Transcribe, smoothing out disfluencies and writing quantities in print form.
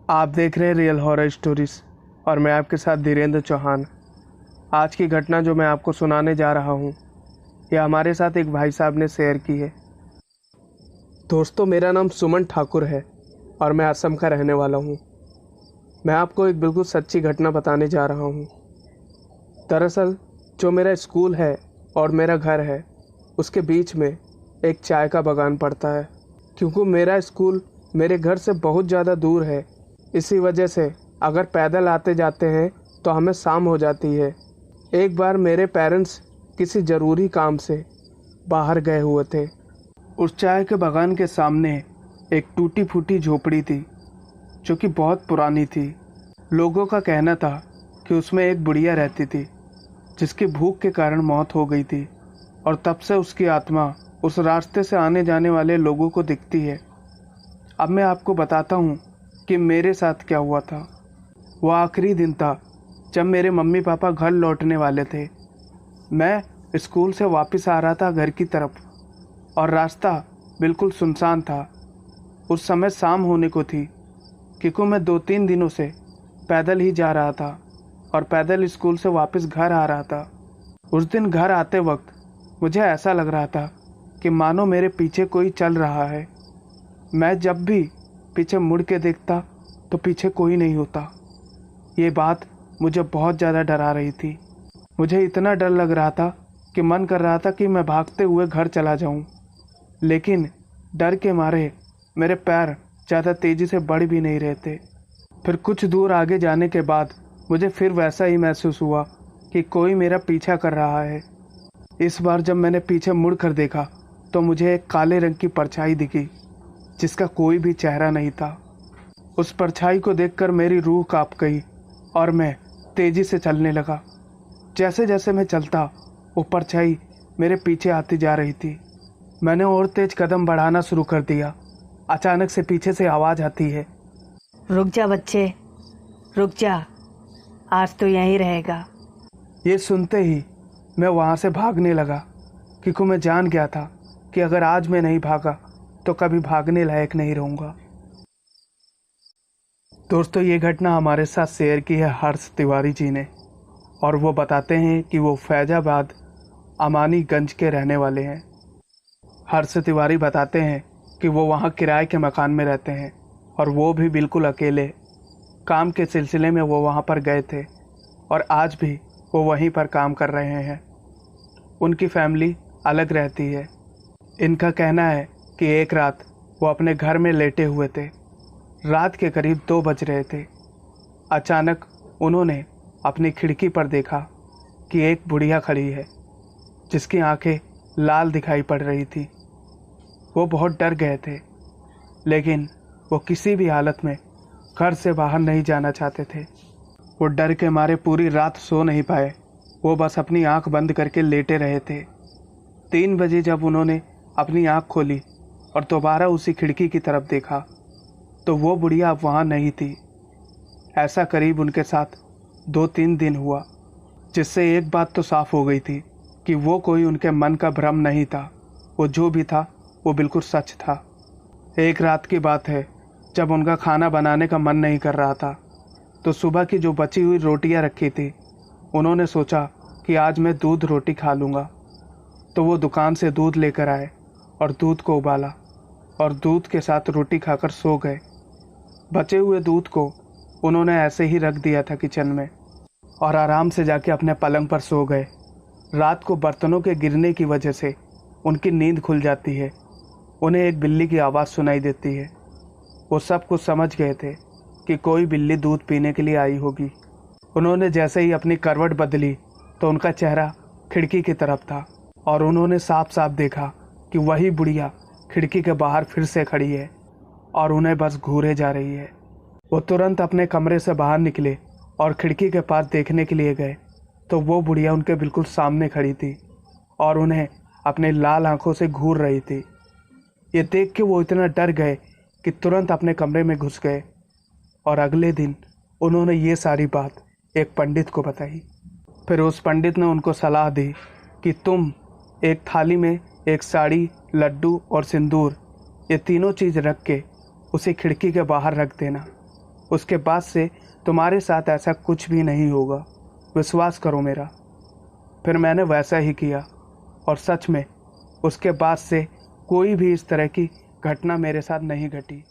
आप देख रहे हैं रियल हॉरर स्टोरीज और मैं आपके साथ धीरेन्द्र चौहान। आज की घटना जो मैं आपको सुनाने जा रहा हूँ यह हमारे साथ एक भाई साहब ने शेयर की है। दोस्तों, मेरा नाम सुमन ठाकुर है और मैं असम का रहने वाला हूँ। मैं आपको एक बिल्कुल सच्ची घटना बताने जा रहा हूँ। दरअसल जो मेरा स्कूल है और मेरा घर है उसके बीच में एक चाय का बागान पड़ता है। क्योंकि मेरा स्कूल मेरे घर से बहुत ज़्यादा दूर है, इसी वजह से अगर पैदल आते जाते हैं तो हमें शाम हो जाती है। एक बार मेरे पेरेंट्स किसी ज़रूरी काम से बाहर गए हुए थे। उस चाय के बागान के सामने एक टूटी फूटी झोपड़ी थी जो कि बहुत पुरानी थी। लोगों का कहना था कि उसमें एक बुढ़िया रहती थी जिसकी भूख के कारण मौत हो गई थी और तब से उसकी आत्मा उस रास्ते से आने जाने वाले लोगों को दिखती है। अब मैं आपको बताता हूँ कि मेरे साथ क्या हुआ था। वो आखिरी दिन था जब मेरे मम्मी पापा घर लौटने वाले थे। मैं स्कूल से वापस आ रहा था घर की तरफ और रास्ता बिल्कुल सुनसान था। उस समय शाम होने को थी क्योंकि मैं 2-3 दिनों से पैदल ही जा रहा था और पैदल स्कूल से वापस घर आ रहा था। उस दिन घर आते वक्त मुझे ऐसा लग रहा था कि मानो मेरे पीछे कोई चल रहा है। मैं जब भी पीछे मुड़ के देखता तो पीछे कोई नहीं होता। ये बात मुझे बहुत ज़्यादा डरा रही थी। मुझे इतना डर लग रहा था कि मन कर रहा था कि मैं भागते हुए घर चला जाऊं, लेकिन डर के मारे मेरे पैर ज़्यादा तेज़ी से बढ़ भी नहीं रहे थे। फिर कुछ दूर आगे जाने के बाद मुझे फिर वैसा ही महसूस हुआ कि कोई मेरा पीछा कर रहा है। इस बार जब मैंने पीछे मुड़ कर देखा तो मुझे एक काले रंग की परछाई दिखी जिसका कोई भी चेहरा नहीं था। उस परछाई को देखकर मेरी रूह कांप गई और मैं तेज़ी से चलने लगा। जैसे जैसे मैं चलता वो परछाई मेरे पीछे आती जा रही थी। मैंने और तेज कदम बढ़ाना शुरू कर दिया। अचानक से पीछे से आवाज़ आती है, रुक जा बच्चे, रुक जा, आज तो यहीं रहेगा। ये सुनते ही मैं वहाँ से भागने लगा क्योंकि मैं जान गया था कि अगर आज मैं नहीं भागा तो कभी भागने लायक नहीं रहूँगा। दोस्तों, ये घटना हमारे साथ शेयर की है हर्ष तिवारी जी ने और वो बताते हैं कि वो फैजाबाद अमानीगंज के रहने वाले हैं। हर्ष तिवारी बताते हैं कि वो वहाँ किराए के मकान में रहते हैं और वो भी बिल्कुल अकेले। काम के सिलसिले में वो वहाँ पर गए थे और आज भी वो वहीं पर काम कर रहे हैं। उनकी फैमिली अलग रहती है। इनका कहना है कि एक रात वो अपने घर में लेटे हुए थे। रात के करीब 2 बज रहे थे। अचानक उन्होंने अपनी खिड़की पर देखा कि एक बुढ़िया खड़ी है जिसकी आंखें लाल दिखाई पड़ रही थी। वो बहुत डर गए थे, लेकिन वो किसी भी हालत में घर से बाहर नहीं जाना चाहते थे। वो डर के मारे पूरी रात सो नहीं पाए। वो बस अपनी आंख बंद करके लेटे रहे थे। 3 बजे जब उन्होंने अपनी आंख खोली और दोबारा उसी खिड़की की तरफ देखा तो वो बुढ़िया अब वहाँ नहीं थी। ऐसा करीब उनके साथ 2-3 दिन हुआ, जिससे एक बात तो साफ हो गई थी कि वो कोई उनके मन का भ्रम नहीं था। वो जो भी था वो बिल्कुल सच था। एक रात की बात है, जब उनका खाना बनाने का मन नहीं कर रहा था तो सुबह की जो बची हुई रोटियां रखी थी उन्होंने सोचा कि आज मैं दूध रोटी खा लूँगा। तो वो दुकान से दूध लेकर आए और दूध को उबाला और दूध के साथ रोटी खाकर सो गए। बचे हुए दूध को उन्होंने ऐसे ही रख दिया था किचन में और आराम से जाके अपने पलंग पर सो गए। रात को बर्तनों के गिरने की वजह से उनकी नींद खुल जाती है। उन्हें एक बिल्ली की आवाज़ सुनाई देती है। वो सब कुछ समझ गए थे कि कोई बिल्ली दूध पीने के लिए आई होगी। उन्होंने जैसे ही अपनी करवट बदली तो उनका चेहरा खिड़की की तरफ था और उन्होंने साफ साफ देखा कि वही बुढ़िया खिड़की के बाहर फिर से खड़ी है और उन्हें बस घूरे जा रही है। वो तुरंत अपने कमरे से बाहर निकले और खिड़की के पास देखने के लिए गए तो वो बुढ़िया उनके बिल्कुल सामने खड़ी थी और उन्हें अपने लाल आंखों से घूर रही थी। ये देख के वो इतना डर गए कि तुरंत अपने कमरे में घुस गए और अगले दिन उन्होंने ये सारी बात एक पंडित को बताई। फिर उस पंडित ने उनको सलाह दी कि तुम एक थाली में एक साड़ी, लड्डू और सिंदूर, ये तीनों चीज़ रख के उसे खिड़की के बाहर रख देना। उसके बाद से तुम्हारे साथ ऐसा कुछ भी नहीं होगा, विश्वास करो मेरा। फिर मैंने वैसा ही किया और सच में उसके बाद से कोई भी इस तरह की घटना मेरे साथ नहीं घटी।